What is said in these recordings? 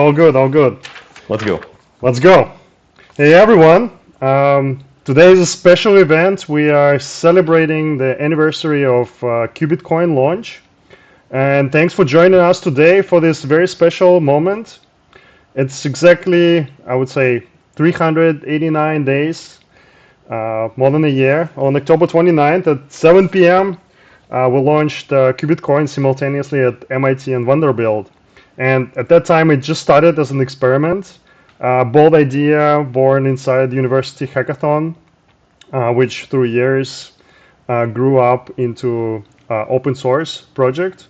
All good, all good. Let's go. Let's go. Hey everyone. Today is a special event. We are celebrating the anniversary of Qubitcoin launch. And thanks for joining us today for this very special moment. It's exactly, I would say, 389 days, more than a year. On October 29th at 7 p.m., we launched Qubitcoin simultaneously at MIT and Vanderbilt. And at that time, it just started as an experiment, bold idea born inside the university hackathon, which through years grew up into open source project,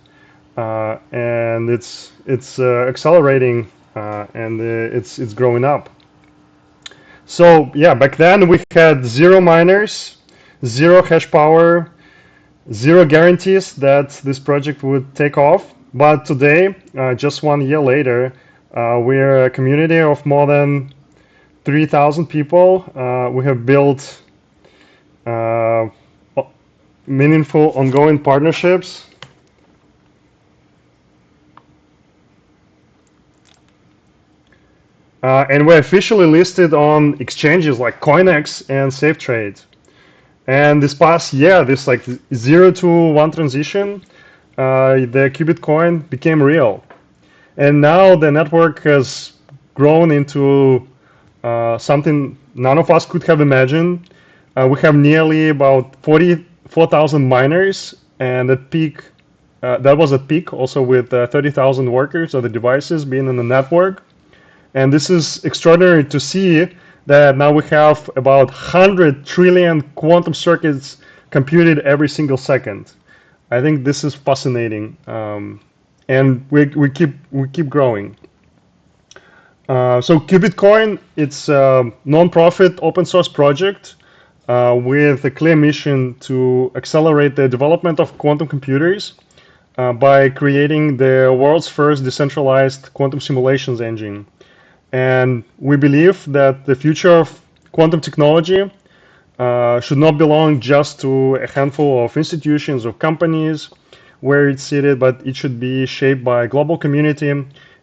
and it's accelerating and it's growing up. So yeah, back then we had zero miners, zero hash power, zero guarantees that this project would take off. But today, just 1 year later, we're a community of more than 3,000 people. We have built meaningful ongoing partnerships. And we're officially listed on exchanges like CoinEx and SafeTrade. And this past year, this like 0 to 1 transition, the Qubitcoin became real. And now the network has grown into something none of us could have imagined. We have nearly about 44,000 miners, and at peak, that was at peak, also with 30,000 workers of the devices being in the network. And this is extraordinary to see that now we have about 100 trillion quantum circuits computed every single second. I think this is fascinating, and we keep growing. So Qubitcoin, it's a non-profit open source project with a clear mission to accelerate the development of quantum computers by creating the world's first decentralized quantum simulations engine. And we believe that the future of quantum technology should not belong just to a handful of institutions or companies where it's seated, but it should be shaped by a global community.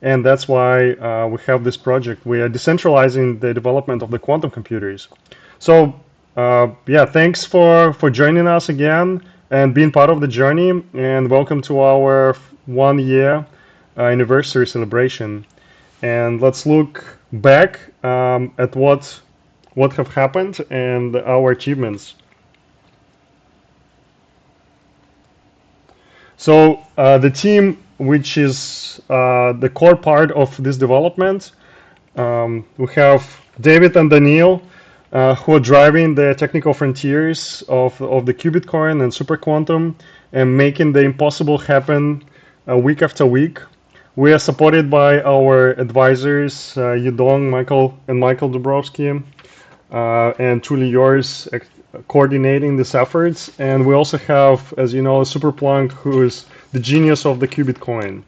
And that's why we have this project. We are decentralizing the development of the quantum computers. So yeah, thanks for joining us again and being part of the journey. And welcome to our 1 year anniversary celebration. And let's look back at what have happened and our achievements. So the team, which is the core part of this development, we have David and Daniil, who are driving the technical frontiers of the Qubitcoin and Superquantum and making the impossible happen week after week. We are supported by our advisors, Yudong, Michael Dubrovsky, and truly yours coordinating these efforts. And we also have, as you know, Superplunk, who is the genius of the Qubitcoin.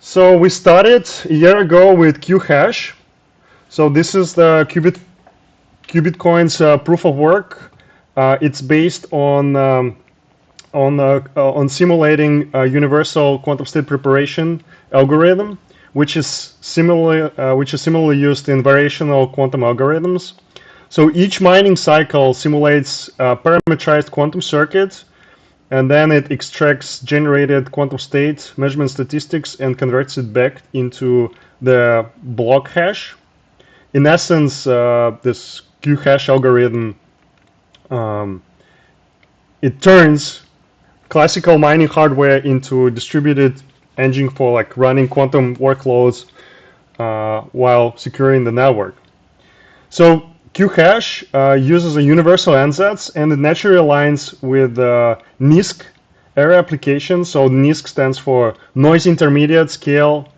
So we started a year ago with Qash. So this is the Qubitcoin's proof of work. It's based on simulating a universal quantum state preparation algorithm, which is similarly used in variational quantum algorithms. So each mining cycle simulates a parametrized quantum circuit, and then it extracts generated quantum state measurement statistics and converts it back into the block hash. In essence, this Qash algorithm, it turns classical mining hardware into a distributed engine for like running quantum workloads while securing the network. So Qash uses a universal ansatz, and it naturally aligns with NISQ era application. So NISQ stands for Noise Intermediate Scale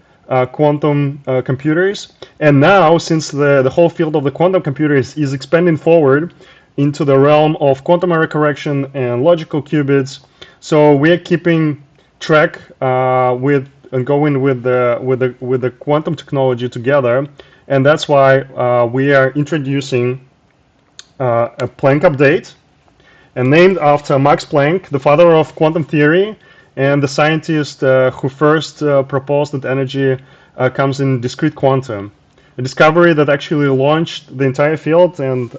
Quantum Computers. And now, since the whole field of the quantum computers is expanding forward into the realm of quantum error correction and logical qubits, so we are keeping track with and going with the quantum technology together, and that's why we are introducing a Planck update, and named after Max Planck, the father of quantum theory, and the scientist who first proposed that energy comes in discrete quantum. A discovery that actually launched the entire field, and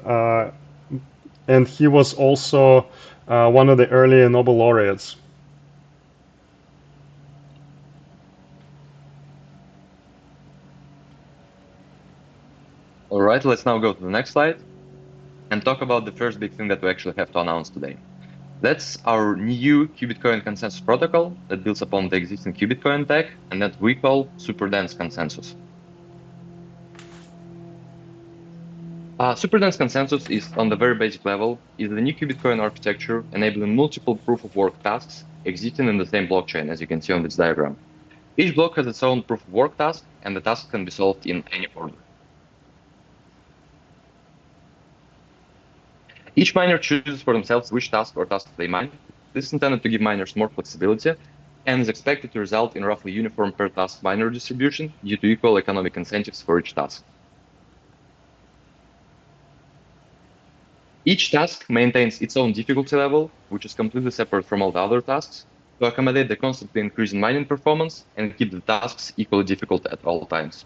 he was also one of the early Nobel laureates. All right, let's now go to the next slide and talk about the first big thing that we actually have to announce today. That's our new Qubitcoin consensus protocol that builds upon the existing Qubitcoin tech and that we call superdense consensus. Superdense consensus is, on the very basic level, is the new Qubitcoin architecture enabling multiple proof-of-work tasks existing in the same blockchain, as you can see on this diagram. Each block has its own proof-of-work task, and the task can be solved in any order. Each miner chooses for themselves which task or tasks they mine. This is intended to give miners more flexibility and is expected to result in roughly uniform per task miner distribution due to equal economic incentives for each task. Each task maintains its own difficulty level, which is completely separate from all the other tasks, to accommodate the constantly increasing mining performance and keep the tasks equally difficult at all times.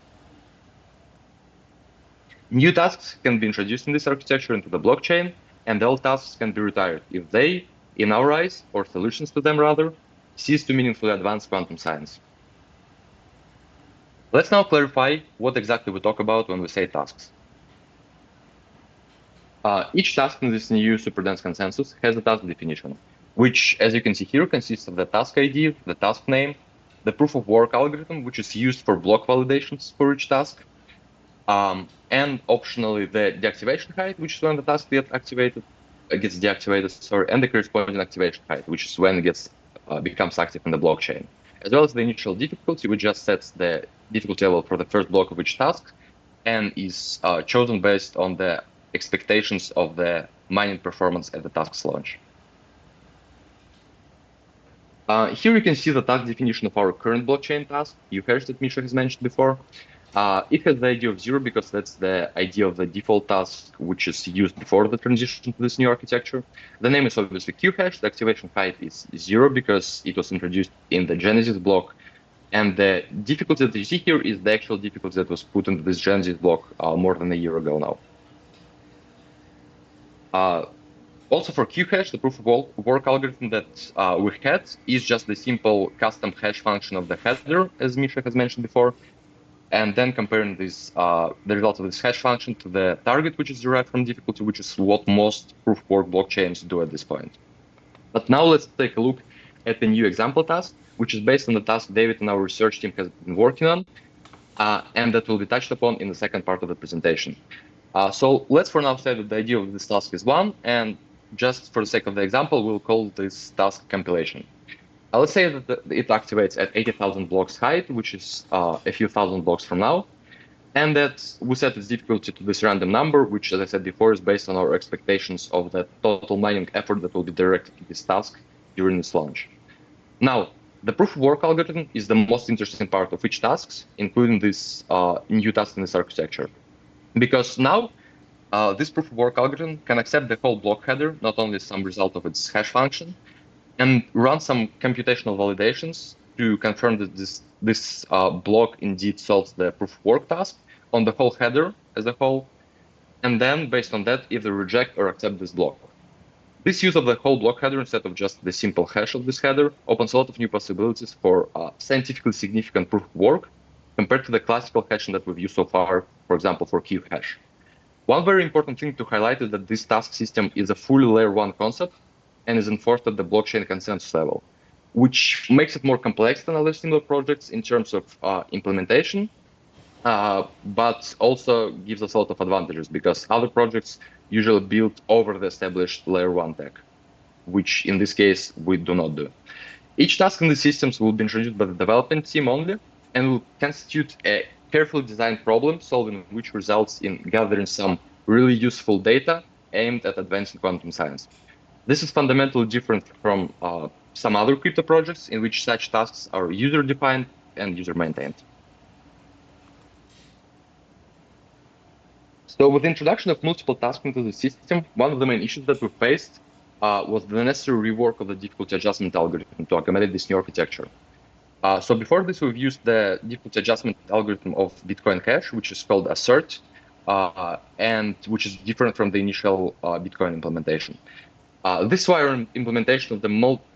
New tasks can be introduced in this architecture into the blockchain, and the old tasks can be retired if they, in our eyes, or solutions to them rather, cease to meaningfully advance quantum science. Let's now clarify what exactly we talk about when we say tasks. Each task in this new superdense consensus has a task definition, which, as you can see here, consists of the task ID, the task name, the proof of work algorithm, which is used for block validations for each task, and optionally the deactivation height, which is when the task gets deactivated, and the corresponding activation height, which is when it becomes active in the blockchain, as well as the initial difficulty, which just sets the difficulty level for the first block of each task and is chosen based on the expectations of the mining performance at the task's launch. Here you can see the task definition of our current blockchain task, Qhash, that Misha has mentioned before. It has the ID of 0 because that's the ID of the default task, which is used before the transition to this new architecture. The name is obviously Qhash. The activation height is 0 because it was introduced in the Genesis block. And the difficulty that you see here is the actual difficulty that was put into this Genesis block more than a year ago now. Also for Qhash, the proof of work algorithm that we had is just the simple custom hash function of the header, as Misha has mentioned before, and then comparing this the result of this hash function to the target, which is derived from difficulty, which is what most proof of work blockchains do at this point. But now let's take a look at the new example task, which is based on the task David and our research team has been working on, and that will be touched upon in the second part of the presentation. So let's for now say that the idea of this task is 1, and just for the sake of the example, we'll call this task compilation. Let's say that it activates at 80,000 blocks height, which is a few thousand blocks from now, and that we set its difficulty to this random number, which, as I said before, is based on our expectations of the total mining effort that will be directed to this task during its launch. Now, the proof of work algorithm is the most interesting part of each task, including this new task in this architecture. Because now, this proof of work algorithm can accept the whole block header, not only some result of its hash function, and run some computational validations to confirm that this block indeed solves the proof of work task on the whole header as a whole, and then based on that, either reject or accept this block. This use of the whole block header instead of just the simple hash of this header opens a lot of new possibilities for scientifically significant proof of work compared to the classical hashing that we've used so far, for example, for Qhash. One very important thing to highlight is that this task system is a fully layer 1 concept and is enforced at the blockchain consensus level, which makes it more complex than other similar projects in terms of implementation, but also gives us a lot of advantages because other projects usually build over the established layer 1 tech, which in this case we do not do. Each task in the systems will be introduced by the development team only and will constitute a carefully designed problem solving which results in gathering some really useful data aimed at advancing quantum science. This is fundamentally different from some other crypto projects in which such tasks are user-defined and user-maintained. So with the introduction of multiple tasks into the system, one of the main issues that we faced was the necessary rework of the difficulty adjustment algorithm to accommodate this new architecture. So before this, we've used the difficulty adjustment algorithm of Bitcoin Cash, which is called assert, and which is different from the initial Bitcoin implementation. This wire implementation of the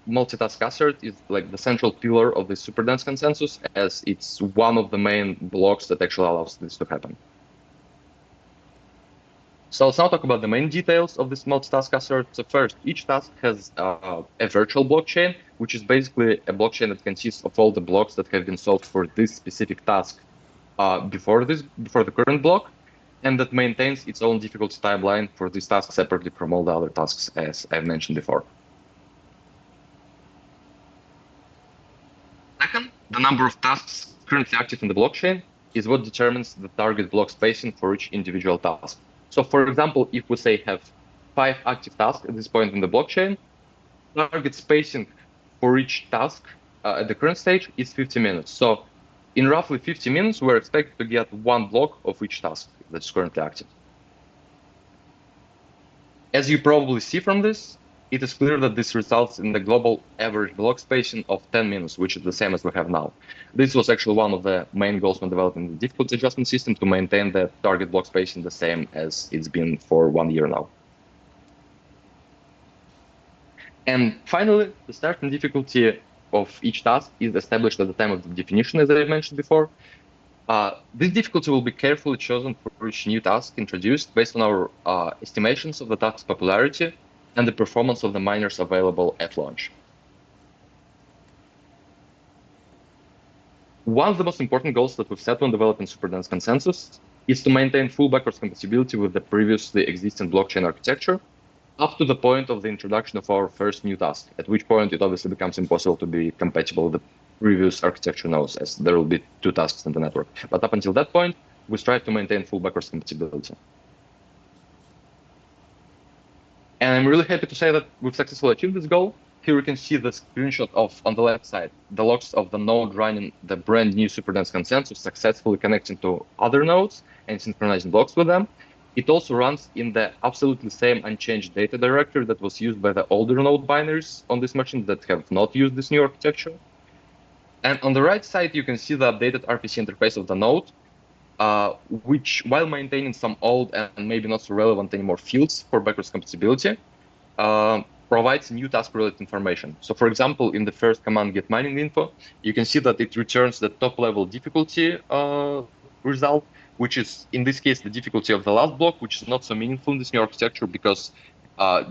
multitask assert is like the central pillar of the superdense consensus, as it's one of the main blocks that actually allows this to happen. So let's now talk about the main details of this multitask assert. So first, each task has a virtual blockchain, which is basically a blockchain that consists of all the blocks that have been solved for this specific task before the current block, and that maintains its own difficulty timeline for this task separately from all the other tasks, as I've mentioned before. Second, the number of tasks currently active in the blockchain is what determines the target block spacing for each individual task. So for example, if we say have 5 active tasks at this point in the blockchain, target spacing for each task at the current stage is 50 minutes. So in roughly 50 minutes, we're expected to get 1 block of each task that's currently active. As you probably see from this, it is clear that this results in the global average block spacing of 10 minutes, which is the same as we have now. This was actually one of the main goals when developing the difficulty adjustment system, to maintain the target block spacing the same as it's been for 1 year now. And finally, the starting difficulty of each task is established at the time of the definition, as I mentioned before. This difficulty will be carefully chosen for each new task introduced based on our estimations of the task's popularity and the performance of the miners available at launch. One of the most important goals that we've set when developing superdense consensus is to maintain full backwards compatibility with the previously existing blockchain architecture up to the point of the introduction of our first new task, at which point it obviously becomes impossible to be compatible with the previous architecture nodes, as there will be 2 tasks in the network. But up until that point, we strive to maintain full backwards compatibility. And I'm really happy to say that we've successfully achieved this goal. Here we can see the screenshot of, on the left side, the logs of the node running the brand new superdense consensus, successfully connecting to other nodes and synchronizing blocks with them. It also runs in the absolutely same unchanged data directory that was used by the older node binaries on this machine that have not used this new architecture. And on the right side, you can see the updated RPC interface of the node, which, while maintaining some old and maybe not so relevant anymore fields for backwards compatibility, provides new task-related information. So for example, in the first command get mining info, you can see that it returns the top-level difficulty result, which is, in this case, the difficulty of the last block, which is not so meaningful in this new architecture because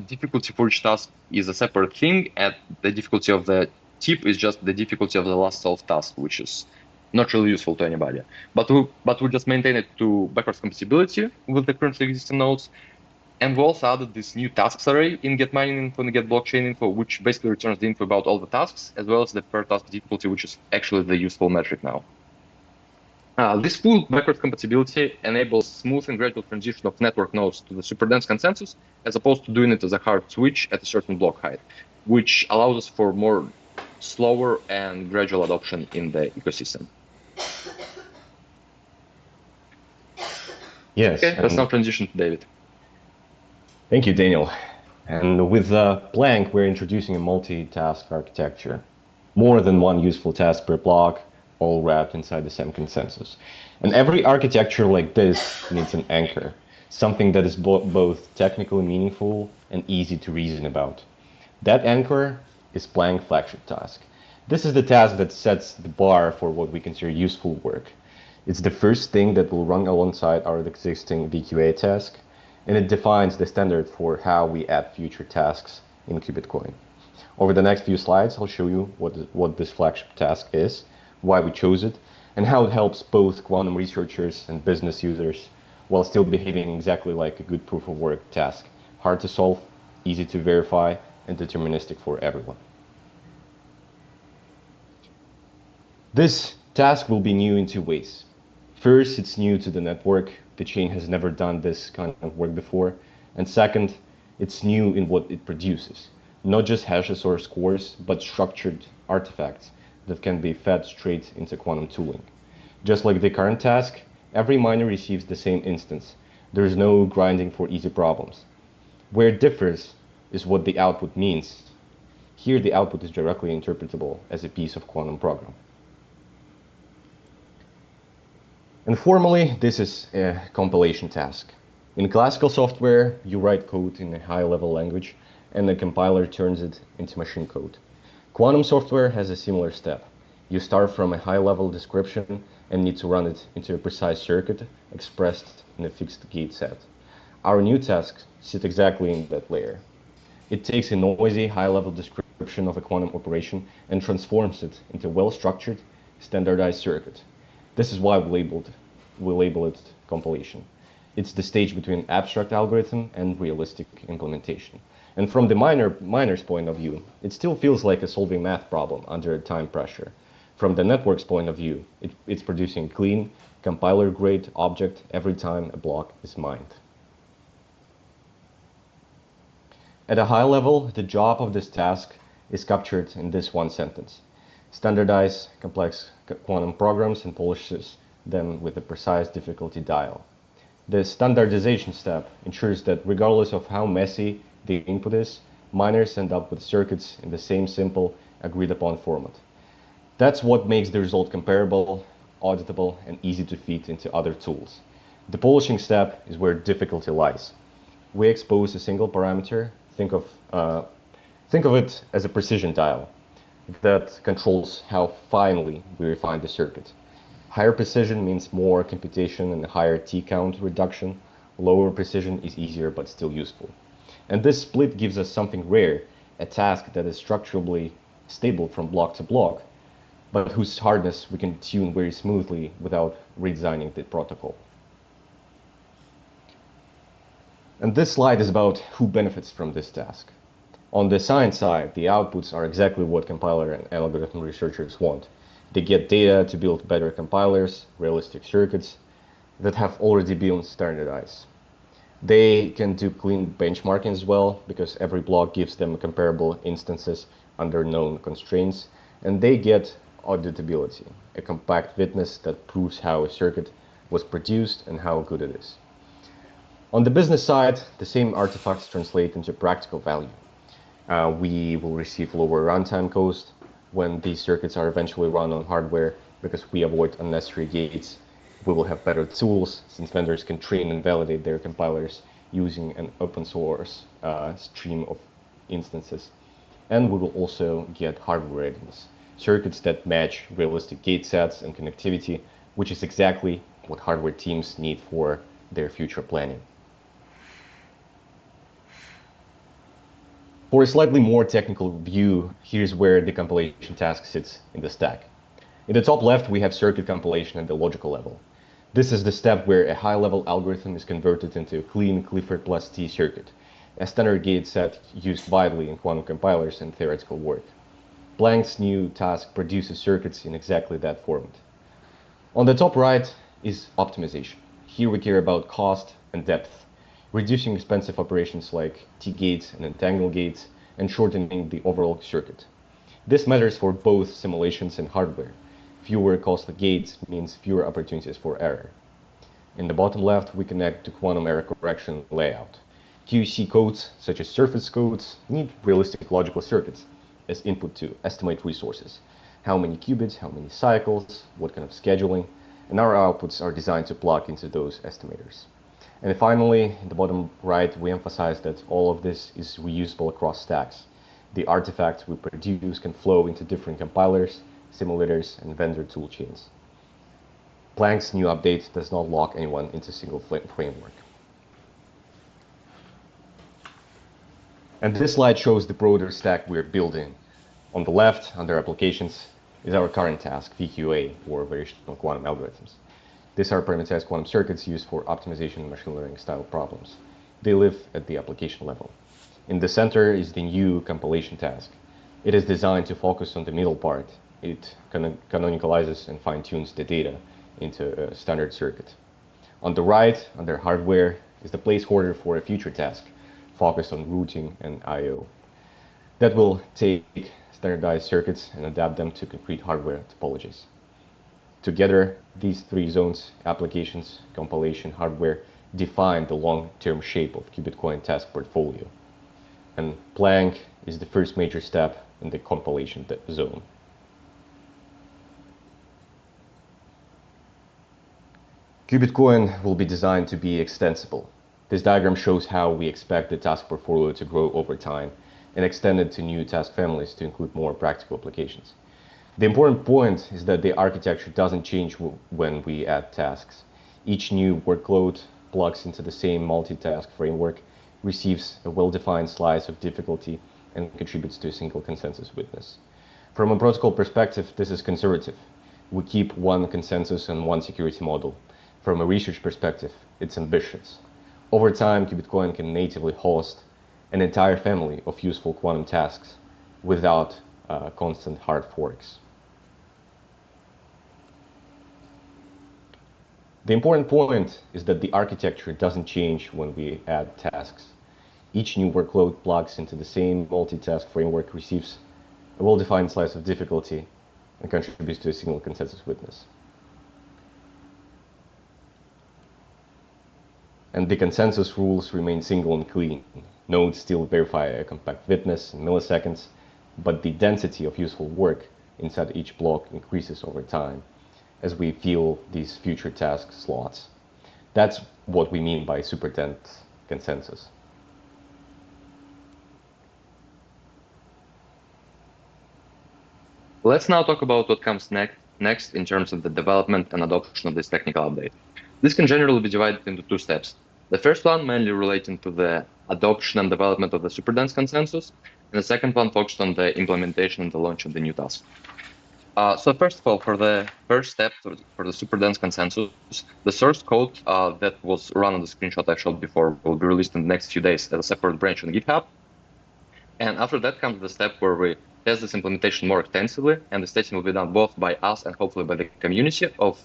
difficulty for each task is a separate thing, and the difficulty of the tip is just the difficulty of the last solved task, which is not really useful to anybody. But we just maintain it to backwards compatibility with the currently existing nodes. And we also added this new tasks array in get mining info and get blockchain info, which basically returns the info about all the tasks, as well as the per task difficulty, which is actually the useful metric now. This full backwards compatibility enables smooth and gradual transition of network nodes to the superdense consensus, as opposed to doing it as a hard switch at a certain block height, which allows us for more slower and gradual adoption in the ecosystem. Yes. Okay, let's now transition to David. Thank you, Daniel. And with Blank, we're introducing a multitask architecture. More than one useful task per block, all wrapped inside the same consensus. And every architecture like this needs an anchor, something that is both technically meaningful and easy to reason about. That anchor is Blank flagship task. This is the task that sets the bar for what we consider useful work. It's the first thing that will run alongside our existing VQA task, and it defines the standard for how we add future tasks in Qubitcoin. Over the next few slides, I'll show you what this flagship task is, why we chose it, and how it helps both quantum researchers and business users while still behaving exactly like a good proof of work task. Hard to solve, easy to verify, and deterministic for everyone. This task will be new in 2 ways. First, it's new to the network. The chain has never done this kind of work before. And second, it's new in what it produces. Not just hashes or scores, but structured artifacts that can be fed straight into quantum tooling. Just like the current task, every miner receives the same instance. There is no grinding for easy problems. Where it differs is what the output means. Here, the output is directly interpretable as a piece of quantum program. And formally, this is a compilation task. In classical software, you write code in a high-level language, and the compiler turns it into machine code. Quantum software has a similar step. You start from a high-level description and need to run it into a precise circuit expressed in a fixed gate set. Our new tasks sit exactly in that layer. It takes a noisy, high-level description of a quantum operation and transforms it into a well-structured, standardized circuit. This is why we label it compilation. It's the stage between abstract algorithm and realistic implementation. And from the miner's point of view, it still feels like a solving math problem under time pressure. From the network's point of view, it's producing clean, compiler-grade object every time a block is mined. At a high level, the job of this task is captured in this one sentence. Standardize complex quantum programs and polishes them with a precise difficulty dial. The standardization step ensures that regardless of how messy the input is, miners end up with circuits in the same simple, agreed-upon format. That's what makes the result comparable, auditable, and easy to feed into other tools. The polishing step is where difficulty lies. We expose a single parameter. Think of it as a precision dial that controls how finely we refine the circuit. Higher precision means more computation and a higher T-count reduction. Lower precision is easier but still useful. And this split gives us something rare, a task that is structurally stable from block to block, but whose hardness we can tune very smoothly without redesigning the protocol. And this slide is about who benefits from this task. On the science side, the outputs are exactly what compiler and algorithm researchers want. They get data to build better compilers, realistic circuits that have already been standardized. They can do clean benchmarking as well, because every block gives them comparable instances under known constraints, and they get auditability, a compact witness that proves how a circuit was produced and how good it is. On the business side, the same artifacts translate into practical value. We will receive lower runtime cost when these circuits are eventually run on hardware because we avoid unnecessary gates. We will have better tools since vendors can train and validate their compilers using an open source stream of instances. And we will also get hardware readiness, circuits that match realistic gate sets and connectivity, which is exactly what hardware teams need for their future planning. For a slightly more technical view, here's where the compilation task sits in the stack. In the top left, we have circuit compilation at the logical level. This is the step where a high-level algorithm is converted into a clean Clifford plus T circuit, a standard gate set used widely in quantum compilers and theoretical work. Planck's new task produces circuits in exactly that format. On the top right is optimization. Here we care about cost and depth, reducing expensive operations like T-gates and entangle gates, and shortening the overall circuit. This matters for both simulations and hardware. Fewer costly gates means fewer opportunities for error. In the bottom left, we connect to quantum error correction layout. QC codes, such as surface codes, need realistic logical circuits as input to estimate resources. How many qubits, how many cycles, what kind of scheduling, and our outputs are designed to plug into those estimators. And finally, in the bottom right, we emphasize that all of this is reusable across stacks. The artifacts we produce can flow into different compilers, simulators, and vendor toolchains. Planck's new update does not lock anyone into a single framework. And this slide shows the broader stack we're building. On the left, under applications, is our current task, VQA, or variational quantum algorithms. These are parameterized quantum circuits used for optimization and machine learning style problems. They live at the application level. In the center is the new compilation task. It is designed to focus on the middle part. It canonicalizes and fine-tunes the data into a standard circuit. On the right, under hardware, is the placeholder for a future task, focused on routing and I/O. That will take standardized circuits and adapt them to concrete hardware topologies. Together, these three zones, applications, compilation, hardware, define the long-term shape of Qubitcoin task portfolio. and Planck is the first major step in the compilation zone. Qubitcoin will be designed to be extensible. This diagram shows how we expect the task portfolio to grow over time and extend it to new task families to include more practical applications. The important point is that the architecture doesn't change when we add tasks. Each new workload plugs into the same multitask framework, receives a well-defined slice of difficulty, and contributes to a single consensus witness. From a protocol perspective, this is conservative. We keep one consensus and one security model. From a research perspective, it's ambitious. Over time, Qubitcoin can natively host an entire family of useful quantum tasks without constant hard forks. The important point is that the architecture doesn't change when we add tasks. Each new workload plugs into the same multitask framework, receives a well-defined slice of difficulty, and contributes to a single consensus witness. And the consensus rules remain single and clean. Nodes still verify a compact witness in milliseconds, but the density of useful work inside each block increases over time as we fill these future task slots. That's what we mean by super-dense consensus. Let's now talk about what comes next in terms of the development and adoption of this technical update. This can generally be divided into two steps. The first one mainly relating to the adoption and development of the superdense consensus, and the second one focused on the implementation and the launch of the new task. So first of all, for the first step for the superdense consensus, the source code that was run on the screenshot I showed before will be released in the next few days as a separate branch on GitHub. And after that comes the step where we test this implementation more extensively, and this testing will be done both by us and hopefully by the community of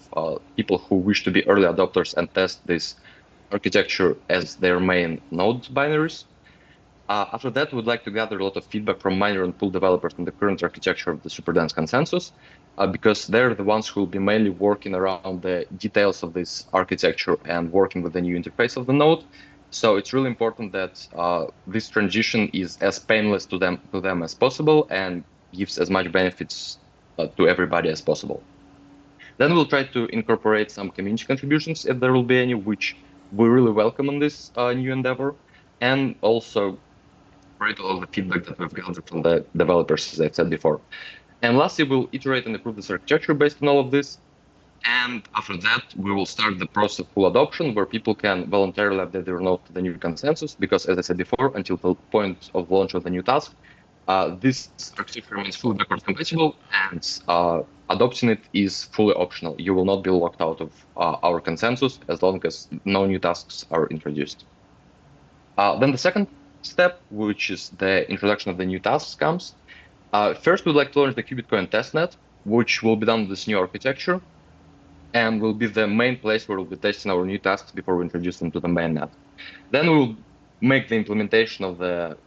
people who wish to be early adopters and test this architecture as their main node binaries. After that, we'd like to gather a lot of feedback from miner and pool developers on the current architecture of the superdense consensus, because they're the ones who will be mainly working around the details of this architecture and working with the new interface of the node. So it's really important that this transition is as painless to them as possible and gives as much benefits to everybody as possible. Then we'll try to incorporate some community contributions if there will be any, which we really welcome on this new endeavor, and also incorporate all the feedback that we've gathered from the developers, as I said before. And lastly, we'll iterate and improve this architecture based on all of this. And after that, we will start the process of full adoption, where people can voluntarily update their node to the new consensus, because as I said before, until the point of launch of the new task, this architecture remains fully backwards compatible, and adopting it is fully optional. You will not be locked out of our consensus as long as no new tasks are introduced. Then the second step, which is the introduction of the new tasks, comes. First, we'd like to launch the Qubitcoin testnet, which will be done with this new architecture, and will be the main place where we'll be testing our new tasks before we introduce them to the mainnet. Then we'll make the implementation of the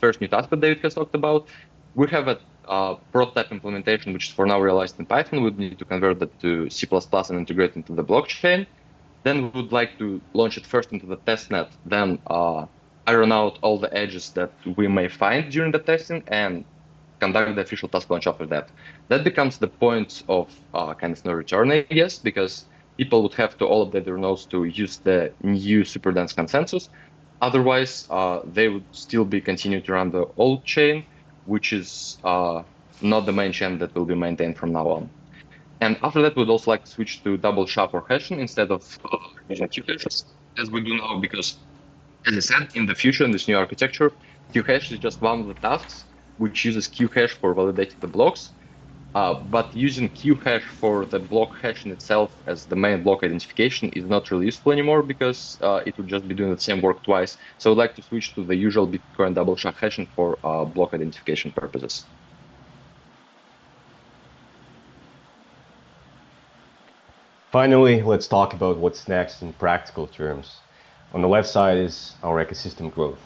first new task that David has talked about. We have a prototype implementation, which is for now realized in Python. We need to convert that to C++ and integrate into the blockchain. Then we would like to launch it first into the testnet, then iron out all the edges that we may find during the testing, and conduct the official task launch after that. That becomes the point of kind of no return, I guess, because people would have to all update their nodes to use the new superdense consensus. Otherwise, they would still be continuing to run the old chain, which is not the main chain that will be maintained from now on. And after that, we'd also like to switch to double SHA for hashing instead of using Q hashes, as we do now, because, as I said, in the future, in this new architecture, Q hash is just one of the tasks which uses Q hash for validating the blocks. But using Q hash for the block hashing itself as the main block identification is not really useful anymore, because it would just be doing the same work twice. So I'd like to switch to the usual Bitcoin double SHA hashing for block identification purposes. Finally, let's talk about what's next in practical terms. On the left side is our ecosystem growth.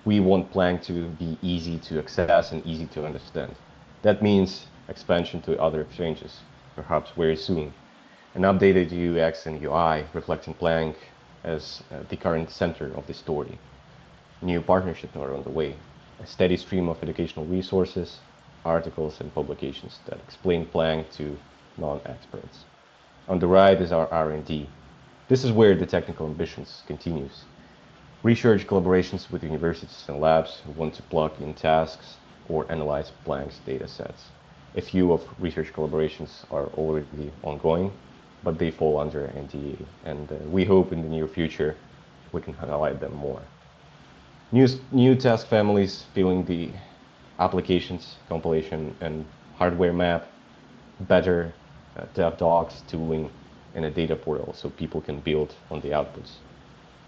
We want Planck to be easy to access and easy to understand. That means expansion to other exchanges, perhaps very soon. An updated UX and UI reflecting Planck as the current center of the story. New partnerships are on the way. A steady stream of educational resources, articles, and publications that explain Planck to non-experts. On the right is our R&D. This is where the technical ambitions continues. Research collaborations with universities and labs who want to plug in tasks or analyze Planck's data sets. A few of research collaborations are already ongoing, but they fall under NDA, and we hope in the near future we can highlight them more. New task families filling the applications, compilation, and hardware map, better dev docs, tooling, and a data portal so people can build on the outputs.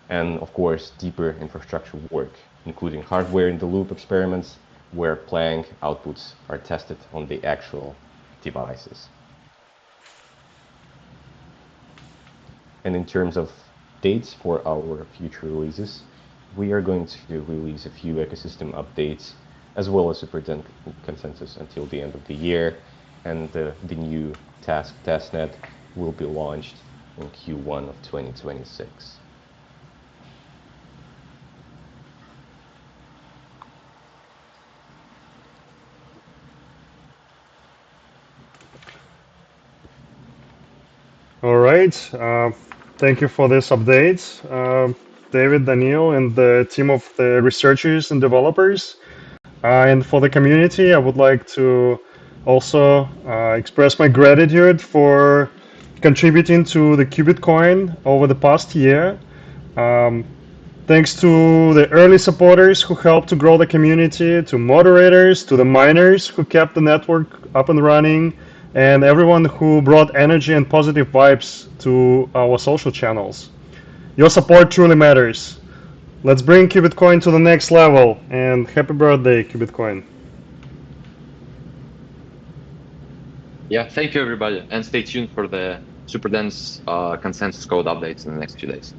And of course, deeper infrastructure work, including hardware in the loop experiments where Planck outputs are tested on the actual devices. And in terms of dates for our future releases, we are going to release a few ecosystem updates as well as super consensus until the end of the year, and the new task testnet will be launched in Q1 of 2026. All right. Thank you for this update, David, Daniel, and the team of the researchers and developers. And for the community, I would like to also express my gratitude for contributing to the Qubitcoin over the past year. Um, Thanks to the early supporters who helped to grow the community, to moderators, to the miners who kept the network up and running, and everyone who brought energy and positive vibes to our social channels. Your support truly matters. Let's bring Qubitcoin to the next level, and happy birthday, Qubitcoin. Yeah, thank you everybody, and stay tuned for the super dense consensus code updates in the next few days.